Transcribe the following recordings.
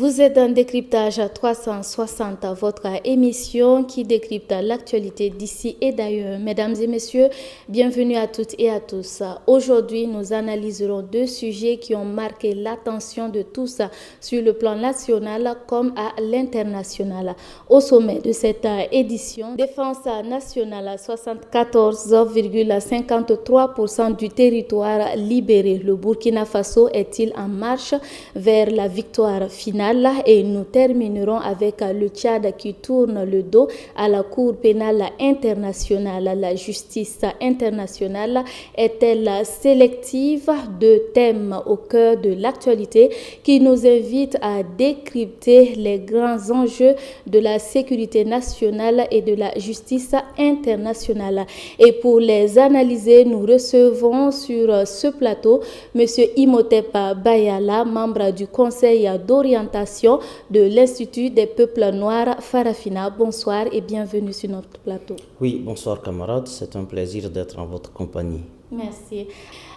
Vous êtes dans Décryptage 360, votre émission qui décrypte l'actualité d'ici et d'ailleurs. Mesdames et messieurs, bienvenue à toutes et à tous. Aujourd'hui, nous analyserons deux sujets qui ont marqué l'attention de tous sur le plan national comme à l'international. Au sommet de cette édition, Défense nationale, 74,53% du territoire libéré. Le Burkina Faso est-il en marche vers la victoire finale? Et nous terminerons avec le Tchad qui tourne le dos à la Cour pénale internationale. La justice internationale est-elle sélective? Deux thèmes au cœur de l'actualité qui nous invitent à décrypter les grands enjeux de la sécurité nationale et de la justice internationale. Et pour les analyser, nous recevons sur ce plateau M. Imhotep Bayala, membre du Conseil d'orientation de l'Institut des peuples noirs Farafina. Bonsoir et bienvenue sur notre plateau. Oui, bonsoir camarades, c'est un plaisir d'être en votre compagnie. Merci.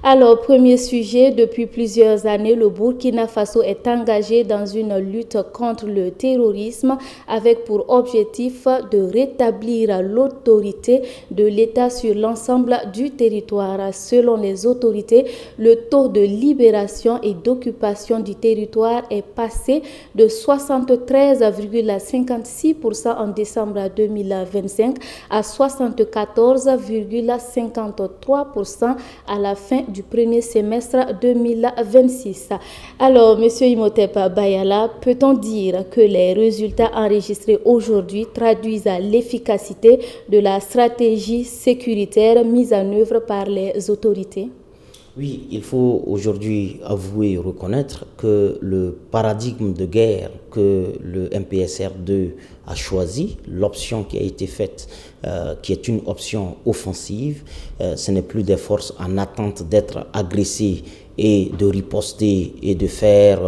Alors, premier sujet, depuis plusieurs années, le Burkina Faso est engagé dans une lutte contre le terrorisme avec pour objectif de rétablir l'autorité de l'État sur l'ensemble du territoire. Selon les autorités, le taux de libération et d'occupation du territoire est passé de 73,56% en décembre 2025 à 74,53% à la fin du premier semestre 2026. Alors, M. Imhotep Bayala, peut-on dire que les résultats enregistrés aujourd'hui traduisent l'efficacité de la stratégie sécuritaire mise en œuvre par les autorités? Oui, il faut aujourd'hui avouer et reconnaître que le paradigme de guerre que le MPSR2 a choisi, l'option qui a été faite, qui est une option offensive, ce n'est plus des forces en attente d'être agressées et de riposter et de faire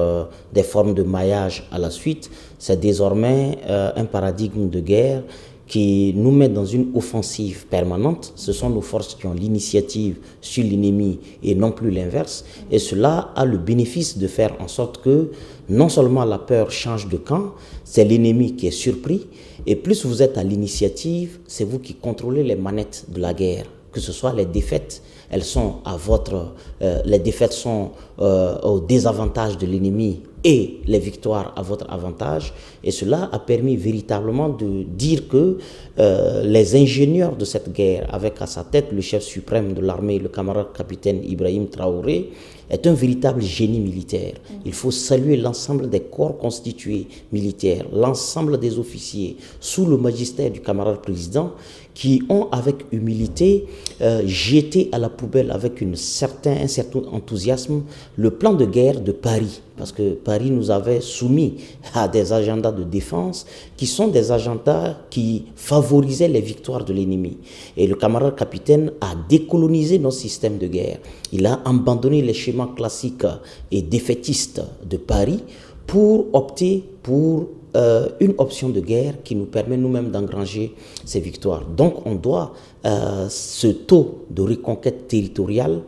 des formes de maillage à la suite. C'est désormais un paradigme de guerre qui nous met dans une offensive permanente. Ce sont nos forces qui ont l'initiative sur l'ennemi et non plus l'inverse. Et cela a le bénéfice de faire en sorte que non seulement la peur change de camp, c'est l'ennemi qui est surpris, et plus vous êtes à l'initiative, c'est vous qui contrôlez les manettes de la guerre. Que ce soit les défaites, elles sont à votre, les défaites sont au désavantage de l'ennemi et les victoires à votre avantage. Et cela a permis véritablement de dire que les ingénieurs de cette guerre, avec à sa tête le chef suprême de l'armée, le camarade capitaine Ibrahim Traoré, est un véritable génie militaire. Il faut saluer l'ensemble des corps constitués militaires, l'ensemble des officiers sous le magistère du camarade président qui ont avec humilité jeté à la poubelle avec un certain enthousiasme le plan de guerre de Paris. Parce que Paris nous avait soumis à des agendas de défense qui sont des agendas qui favorisaient les victoires de l'ennemi. Et le camarade capitaine a décolonisé nos systèmes de guerre. Il a abandonné les schémas classiques et défaitistes de Paris pour opter pour une option de guerre qui nous permet nous-mêmes d'engranger ces victoires. Donc on doit ce taux de reconquête territoriale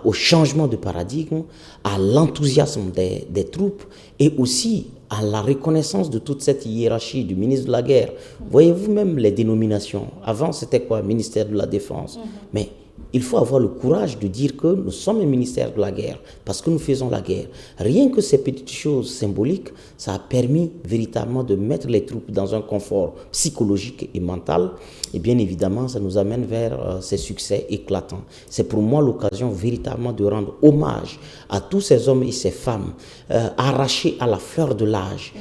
au changement de paradigme, à l'enthousiasme des troupes et aussi à la reconnaissance de toute cette hiérarchie du ministre de la guerre. Voyez-vous même les dénominations. Avant, c'était quoi? Ministère de la Défense. Mais il faut avoir le courage de dire que nous sommes un ministère de la guerre parce que nous faisons la guerre. Rien que ces petites choses symboliques, ça a permis véritablement de mettre les troupes dans un confort psychologique et mental. Et bien évidemment, ça nous amène vers ces succès éclatants. C'est pour moi l'occasion véritablement de rendre hommage à tous ces hommes et ces femmes arrachés à la fleur de l'âge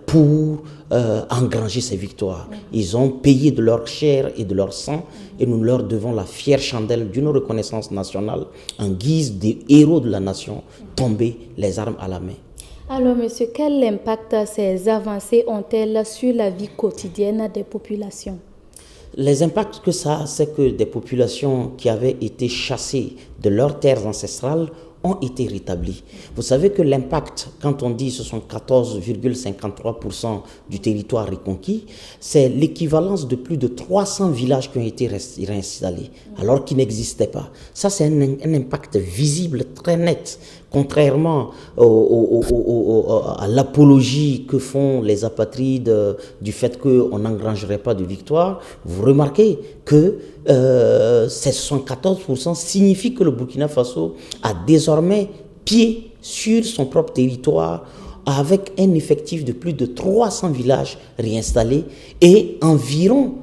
pour engranger ces victoires. Ils ont payé de leur chair et de leur sang et nous leur devons la fière chandelle d'une reconnaissance nationale en guise des héros de la nation tombés les armes à la main. Alors, monsieur, quel impact ces avancées ont-elles sur la vie quotidienne des populations? Les impacts que ça a, c'est que des populations qui avaient été chassées de leurs terres ancestrales ont été rétablis. Vous savez que l'impact, quand on dit 74,53% du territoire reconquis, c'est l'équivalence de plus de 300 villages qui ont été réinstallés, alors qu'ils n'existaient pas. Ça, c'est un impact visible, très net, contrairement à l'apologie que font les apatrides du fait qu'on n'engrangerait pas de victoire. Vous remarquez que ces 74% signifie que le Burkina Faso a désormais pied sur son propre territoire avec un effectif de plus de 300 villages réinstallés et environ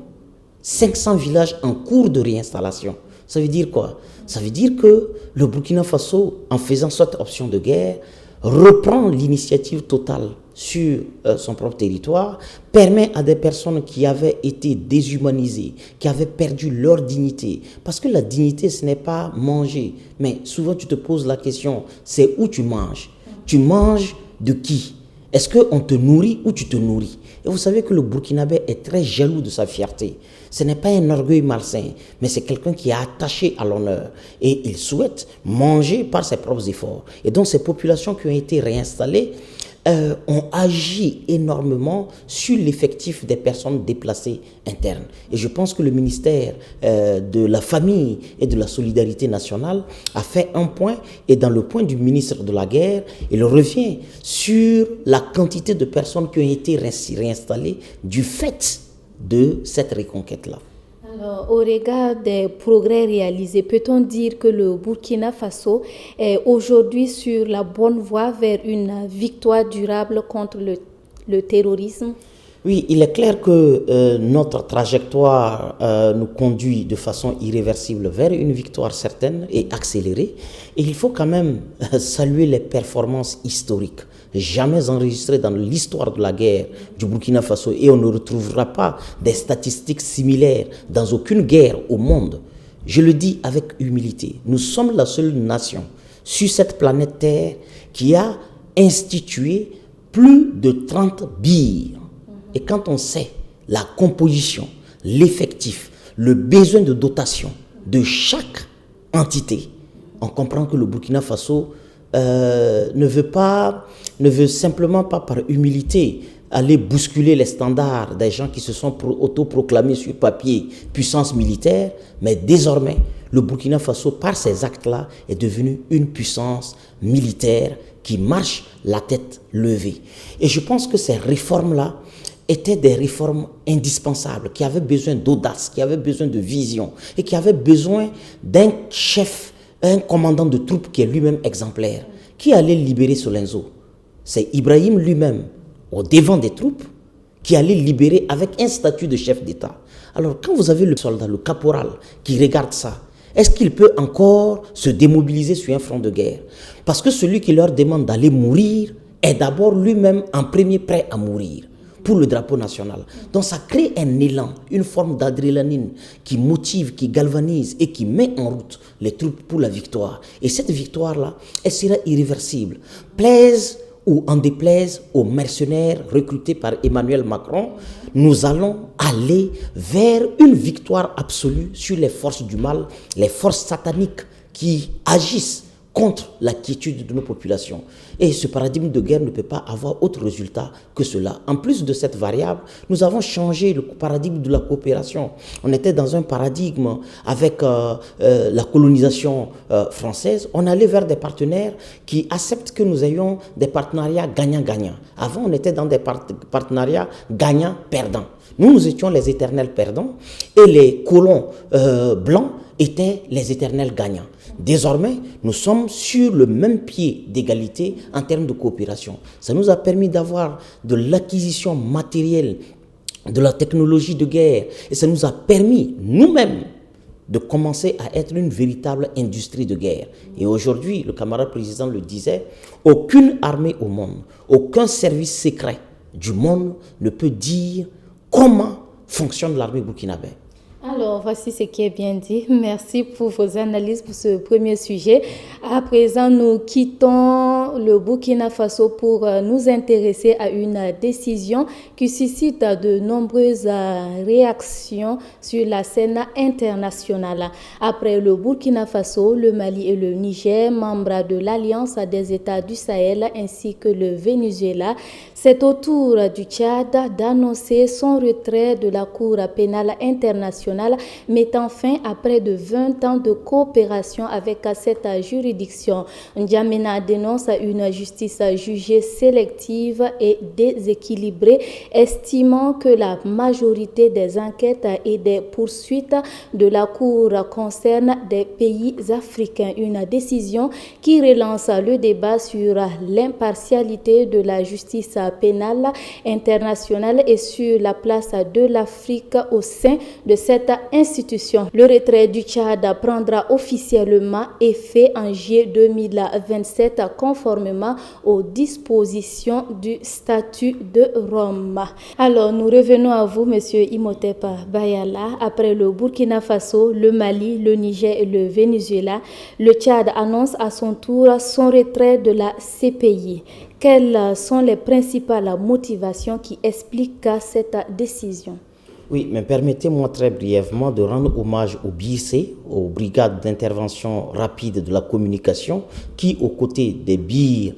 500 villages en cours de réinstallation. Ça veut dire quoi? Ça veut dire que le Burkina Faso, en faisant cette option de guerre, reprend l'initiative totale sur son propre territoire, permet à des personnes qui avaient été déshumanisées, qui avaient perdu leur dignité, parce que la dignité, ce n'est pas manger, mais souvent tu te poses la question, c'est où tu manges? Tu manges de qui? Est-ce qu'on te nourrit ou tu te nourris? Et vous savez que le Burkinabé est très jaloux de sa fierté. Ce n'est pas un orgueil malsain, mais c'est quelqu'un qui est attaché à l'honneur. Et il souhaite manger par ses propres efforts. Et donc ces populations qui ont été réinstallées ont agi énormément sur l'effectif des personnes déplacées internes. Et je pense que le ministère de la Famille et de la Solidarité nationale a fait un point, et dans le point du ministre de la Guerre, il revient sur la quantité de personnes qui ont été réinstallées du fait de cette reconquête-là. Alors, au regard des progrès réalisés, peut-on dire que le Burkina Faso est aujourd'hui sur la bonne voie vers une victoire durable contre le terrorisme? Oui, il est clair que notre trajectoire nous conduit de façon irréversible vers une victoire certaine et accélérée. Et il faut quand même saluer les performances historiques jamais enregistrées dans l'histoire de la guerre du Burkina Faso, et on ne retrouvera pas des statistiques similaires dans aucune guerre au monde. Je le dis avec humilité, nous sommes la seule nation sur cette planète Terre qui a institué plus de 30 BIR. Et quand on sait la composition, l'effectif, le besoin de dotation de chaque entité, on comprend que le Burkina Faso ne veut simplement pas par humilité aller bousculer les standards des gens qui se sont autoproclamés sur papier puissance militaire, mais désormais, le Burkina Faso, par ces actes-là, est devenu une puissance militaire qui marche la tête levée. Et je pense que ces réformes-là étaient des réformes indispensables, qui avaient besoin d'audace, qui avaient besoin de vision, et qui avaient besoin d'un chef, un commandant de troupes qui est lui-même exemplaire. Qui allait libérer Solenzo? C'est Ibrahim lui-même, au devant des troupes, qui allait libérer avec un statut de chef d'État. Alors quand vous avez le soldat, le caporal, qui regarde ça, est-ce qu'il peut encore se démobiliser sur un front de guerre? Parce que celui qui leur demande d'aller mourir est d'abord lui-même en premier prêt à mourir pour le drapeau national. Donc ça crée un élan, une forme d'adrénaline qui motive, qui galvanise et qui met en route les troupes pour la victoire. Et cette victoire-là, elle sera irréversible. Plaise ou en déplaise aux mercenaires recrutés par Emmanuel Macron, nous allons aller vers une victoire absolue sur les forces du mal, les forces sataniques qui agissent contre la quiétude de nos populations. Et ce paradigme de guerre ne peut pas avoir autre résultat que cela. En plus de cette variable, nous avons changé le paradigme de la coopération. On était dans un paradigme avec la colonisation française. On allait vers des partenaires qui acceptent que nous ayons des partenariats gagnant-gagnant. Avant, on était dans des partenariats gagnant-perdant. Nous étions les éternels perdants et les colons blancs étaient les éternels gagnants. Désormais, nous sommes sur le même pied d'égalité en termes de coopération. Ça nous a permis d'avoir de l'acquisition matérielle, de la technologie de guerre, et ça nous a permis nous-mêmes de commencer à être une véritable industrie de guerre. Et aujourd'hui, le camarade président le disait, aucune armée au monde, aucun service secret du monde ne peut dire comment fonctionne l'armée burkinabé. Alors, Alors, voici ce qui est bien dit. Merci pour vos analyses pour ce premier sujet. À présent, nous quittons le Burkina Faso pour nous intéresser à une décision qui suscite de nombreuses réactions sur la scène internationale. Après le Burkina Faso, le Mali et le Niger, membres de l'Alliance des États du Sahel ainsi que le Venezuela, c'est au tour du Tchad d'annoncer son retrait de la Cour pénale internationale, mettant fin à près de 20 ans de coopération avec cette juridiction. N'Djamena dénonce une justice jugée sélective et déséquilibrée, estimant que la majorité des enquêtes et des poursuites de la Cour concernent des pays africains. Une décision qui relance le débat sur l'impartialité de la justice pénale internationale et sur la place de l'Afrique au sein de cette institution. Le retrait du Tchad prendra officiellement effet en juillet 2027 conformément aux dispositions du statut de Rome. Alors, nous revenons à vous, Monsieur Imhotep Bayala. Après le Burkina Faso, le Mali, le Niger et le Venezuela, le Tchad annonce à son tour son retrait de la CPI. Quelles sont les principales motivations qui expliquent cette décision? Oui, mais permettez-moi très brièvement de rendre hommage au BIC, aux brigades d'intervention rapide de la communication, qui, aux côtés des BIR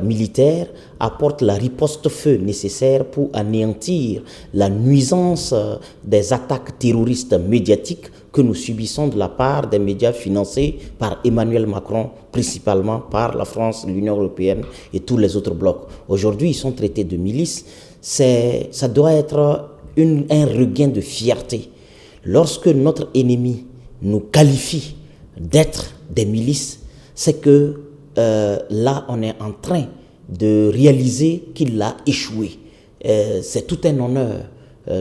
militaires, apportent la riposte-feu nécessaire pour anéantir la nuisance des attaques terroristes médiatiques que nous subissons de la part des médias financés par Emmanuel Macron, principalement par la France, l'Union européenne et tous les autres blocs. Aujourd'hui, ils sont traités de milices. Ça doit être un regain de fierté. Lorsque notre ennemi nous qualifie d'être des milices, c'est que là, on est en train de réaliser qu'il a échoué. C'est tout un honneur.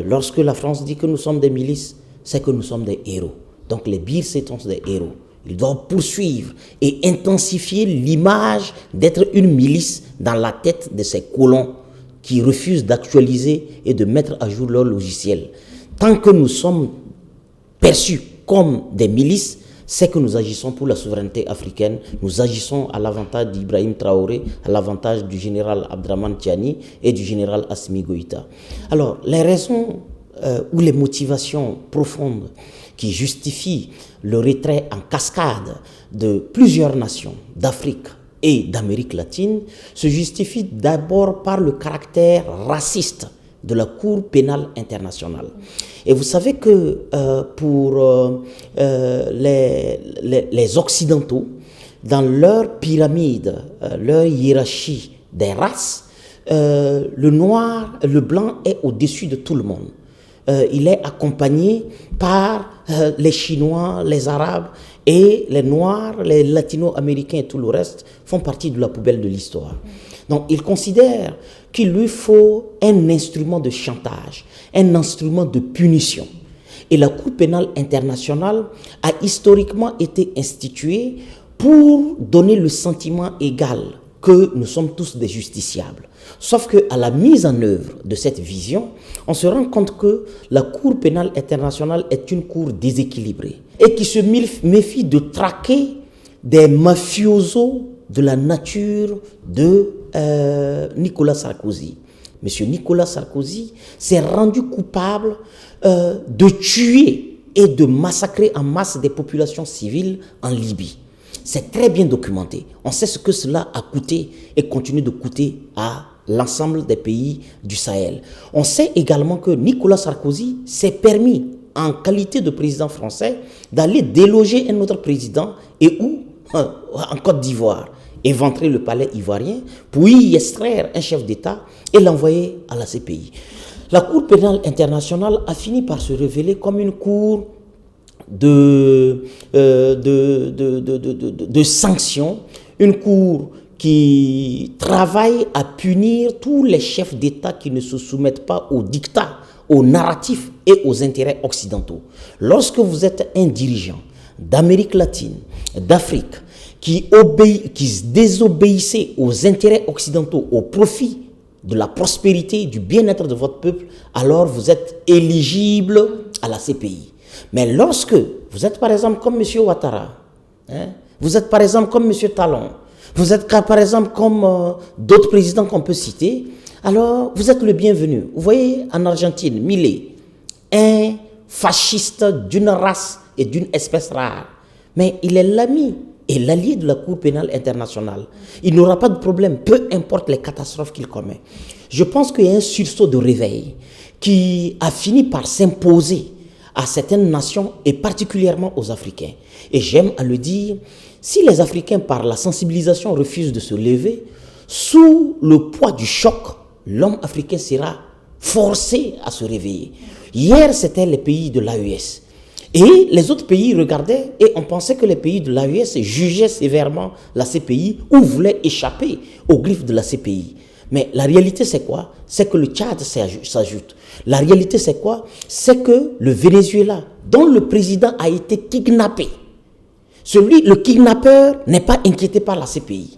Lorsque la France dit que nous sommes des milices, c'est que nous sommes des héros. Donc les BIR, c'est des héros. Ils doivent poursuivre et intensifier l'image d'être une milice dans la tête de ces colons qui refusent d'actualiser et de mettre à jour leur logiciel. Tant que nous sommes perçus comme des milices, c'est que nous agissons pour la souveraineté africaine, nous agissons à l'avantage d'Ibrahim Traoré, à l'avantage du général Abdraman Tiani et du général Assimi Goïta. Alors, les raisons ou les motivations profondes qui justifient le retrait en cascade de plusieurs nations d'Afrique et d'Amérique latine se justifient d'abord par le caractère raciste de la Cour pénale internationale. Et vous savez que pour les Occidentaux, dans leur pyramide, leur hiérarchie des races, le noir, le blanc est au-dessus de tout le monde. Il est accompagné par les Chinois, les Arabes, et les Noirs, les Latino-Américains et tout le reste font partie de la poubelle de l'histoire. Donc il considère qu'il lui faut un instrument de chantage, un instrument de punition. Et la Cour pénale internationale a historiquement été instituée pour donner le sentiment égal que nous sommes tous des justiciables. Sauf qu'à la mise en œuvre de cette vision, on se rend compte que la Cour pénale internationale est une cour déséquilibrée et qui se méfie de traquer des mafiosos de la nature de Nicolas Sarkozy. Monsieur Nicolas Sarkozy s'est rendu coupable de tuer et de massacrer en masse des populations civiles en Libye. C'est très bien documenté. On sait ce que cela a coûté et continue de coûter à l'ensemble des pays du Sahel. On sait également que Nicolas Sarkozy s'est permis, en qualité de président français, d'aller déloger un autre président et où en Côte d'Ivoire, éventrer le palais ivoirien, pour y extraire un chef d'État et l'envoyer à la CPI. La Cour pénale internationale a fini par se révéler comme une cour de sanctions, une cour qui travaille à punir tous les chefs d'État qui ne se soumettent pas aux dictats, aux narratifs et aux intérêts occidentaux. Lorsque vous êtes un dirigeant d'Amérique latine, d'Afrique, qui désobéissait aux intérêts occidentaux au profit de la prospérité, du bien-être de votre peuple, alors vous êtes éligible à la CPI. Mais lorsque vous êtes par exemple comme M. Ouattara, hein, vous êtes par exemple comme M. Talon, vous êtes par exemple comme d'autres présidents qu'on peut citer, alors vous êtes le bienvenu. Vous voyez en Argentine, Milei, un fasciste d'une race et d'une espèce rare, mais il est l'ami et l'allié de la Cour pénale internationale. Il n'aura pas de problème, peu importe les catastrophes qu'il commet. Je pense qu'il y a un sursaut de réveil qui a fini par s'imposer à certaines nations et particulièrement aux Africains. Et j'aime à le dire, si les Africains par la sensibilisation refusent de se lever, sous le poids du choc, l'homme africain sera forcé à se réveiller. Hier, c'était les pays de l'AES. Et les autres pays regardaient et on pensait que les pays de l'AES jugeaient sévèrement la CPI ou voulaient échapper aux griffes de la CPI. Mais la réalité, c'est quoi? C'est que le Tchad s'ajoute. La réalité, c'est quoi? C'est que le Venezuela, dont le président a été kidnappé, le kidnappeur n'est pas inquiété par la CPI.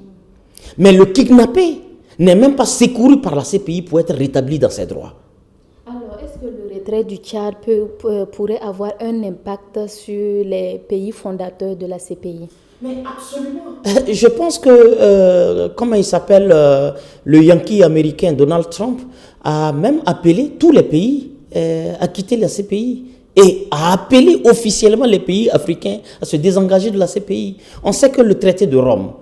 Mais le kidnappé n'est même pas secouru par la CPI pour être rétabli dans ses droits. Alors, est-ce que le retrait du Tchad pourrait avoir un impact sur les pays fondateurs de la CPI? Mais absolument. Je pense que, comment il s'appelle, le Yankee américain Donald Trump a même appelé tous les pays à quitter la CPI et a appelé officiellement les pays africains à se désengager de la CPI. On sait que le traité de Rome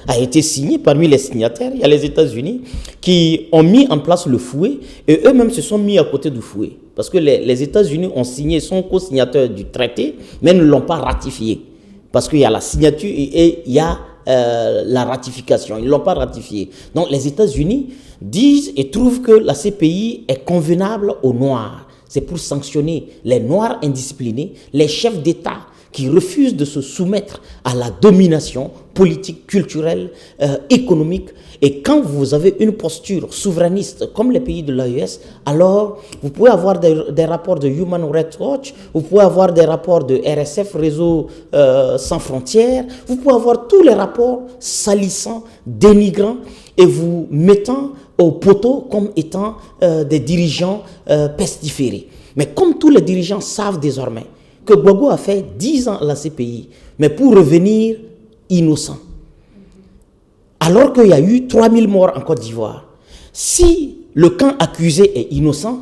a été signé. Parmi les signataires, il y a les États-Unis qui ont mis en place le fouet et eux-mêmes se sont mis à côté du fouet. Parce que les États-Unis ont signé, sont co-signataires du traité, mais ne l'ont pas ratifié. Parce qu'il y a la signature et il y a la ratification. Ils ne l'ont pas ratifié. Donc les États-Unis disent et trouvent que la CPI est convenable aux Noirs. C'est pour sanctionner les Noirs indisciplinés, les chefs d'État qui refusent de se soumettre à la domination politique, culturelle, économique. Et quand vous avez une posture souverainiste comme les pays de l'AES, alors vous pouvez avoir des rapports de Human Rights Watch, vous pouvez avoir des rapports de RSF, Réseau Sans Frontières, vous pouvez avoir tous les rapports salissants, dénigrants et vous mettant au poteau comme étant des dirigeants pestiférés. Mais comme tous les dirigeants savent désormais que Gbagbo a fait 10 ans à la CPI, mais pour revenir innocent. Alors qu'il y a eu 3000 morts en Côte d'Ivoire. Si le camp accusé est innocent,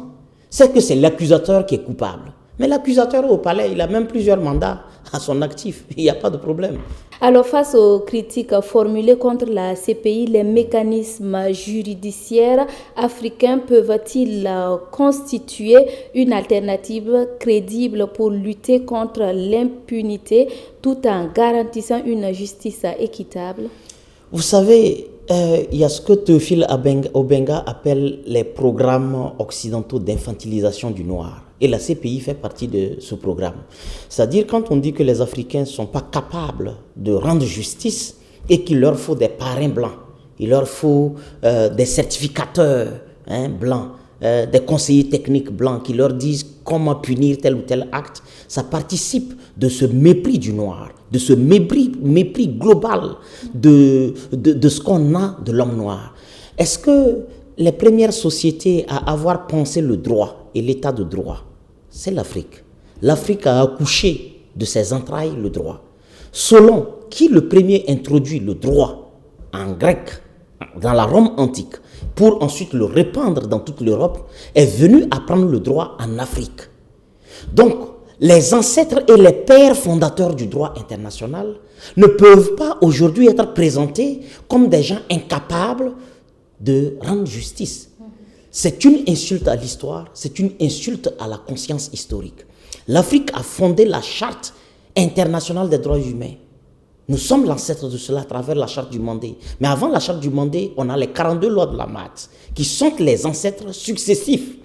c'est que c'est l'accusateur qui est coupable. Mais l'accusateur au palais, il a même plusieurs mandats à son actif. Il n'y a pas de problème. Alors, face aux critiques formulées contre la CPI, les mécanismes judiciaires africains peuvent-ils constituer une alternative crédible pour lutter contre l'impunité tout en garantissant une justice équitable? Vous savez, il y a ce que Théophile Obenga appelle les programmes occidentaux d'infantilisation du noir. Et la CPI fait partie de ce programme. C'est-à-dire quand on dit que les Africains ne sont pas capables de rendre justice et qu'il leur faut des parrains blancs, il leur faut des certificateurs blancs, des conseillers techniques blancs qui leur disent comment punir tel ou tel acte, ça participe de ce mépris du noir, de ce mépris global de ce qu'on a de l'homme noir. Est-ce que les premières sociétés à avoir pensé le droit et l'état de droit, c'est l'Afrique. L'Afrique a accouché de ses entrailles le droit. Solon, qui le premier introduit le droit en grec, dans la Rome antique, pour ensuite le répandre dans toute l'Europe, est venu apprendre le droit en Afrique. Donc, les ancêtres et les pères fondateurs du droit international ne peuvent pas aujourd'hui être présentés comme des gens incapables de rendre justice. C'est une insulte à l'histoire, c'est une insulte à la conscience historique. L'Afrique a fondé la Charte internationale des droits humains. Nous sommes l'ancêtre de cela à travers la Charte du Mandé. Mais avant la Charte du Mandé, on a les 42 lois de la MAT, qui sont les ancêtres successifs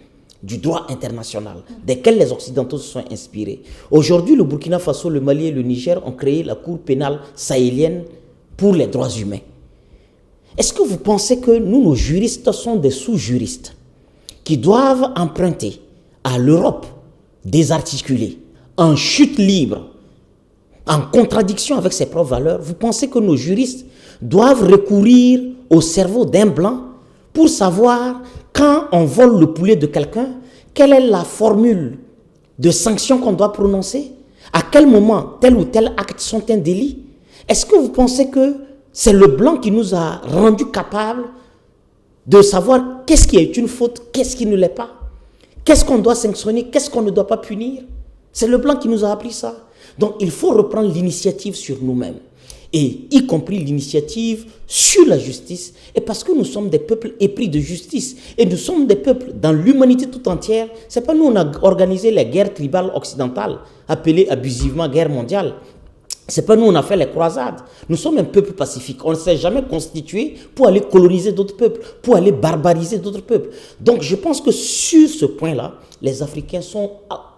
du droit international, desquels les Occidentaux se sont inspirés. Aujourd'hui, le Burkina Faso, le Mali et le Niger ont créé la Cour pénale sahélienne pour les droits humains. Est-ce que vous pensez que nous, nos juristes, sont des sous-juristes qui doivent emprunter à l'Europe désarticulée, en chute libre, en contradiction avec ses propres valeurs? Vous pensez que nos juristes doivent recourir au cerveau d'un blanc pour savoir quand on vole le poulet de quelqu'un, quelle est la formule de sanctions qu'on doit prononcer? À quel moment tel ou tel acte sont un délit? Est-ce que vous pensez que c'est le blanc qui nous a rendus capables de savoir qu'est-ce qui est une faute, qu'est-ce qui ne l'est pas? Qu'est-ce qu'on doit sanctionner, qu'est-ce qu'on ne doit pas punir? C'est le blanc qui nous a appris ça. Donc il faut reprendre l'initiative sur nous-mêmes, et y compris l'initiative sur la justice, et parce que nous sommes des peuples épris de justice, et nous sommes des peuples dans l'humanité tout entière. C'est pas nous on a organisé les guerres tribales occidentales, appelées abusivement guerre mondiale. C'est pas nous on a fait les croisades. Nous sommes un peuple pacifique. On ne s'est jamais constitué pour aller coloniser d'autres peuples, pour aller barbariser d'autres peuples. Donc je pense que sur ce point-là, les Africains sont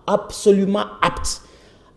absolument aptes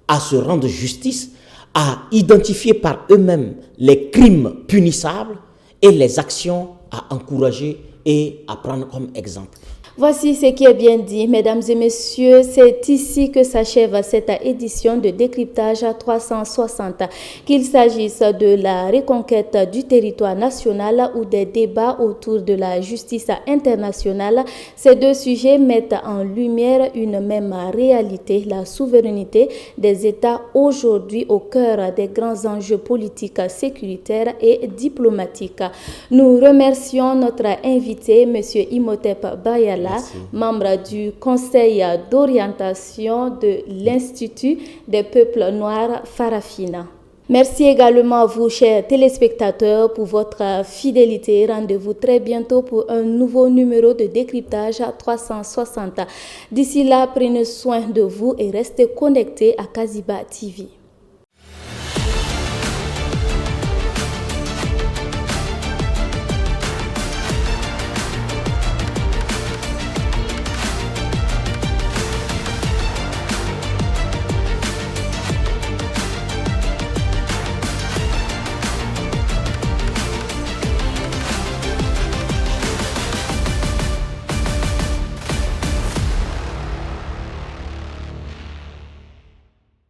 à se rendre justice, à identifier par eux-mêmes les crimes punissables et les actions à encourager et à prendre comme exemple. Voici ce qui est bien dit, mesdames et messieurs. C'est ici que s'achève cette édition de Décryptage 360. Qu'il s'agisse de la reconquête du territoire national ou des débats autour de la justice internationale, ces deux sujets mettent en lumière une même réalité, la souveraineté des États aujourd'hui au cœur des grands enjeux politiques, sécuritaires et diplomatiques. Nous remercions notre invité, M. Imhotep Bayala, membre du Conseil d'orientation de l'Institut des peuples noirs Farafina. Merci également à vous, chers téléspectateurs, pour votre fidélité. Rendez-vous très bientôt pour un nouveau numéro de Décryptage 360. D'ici là, prenez soin de vous et restez connectés à Kaziba TV.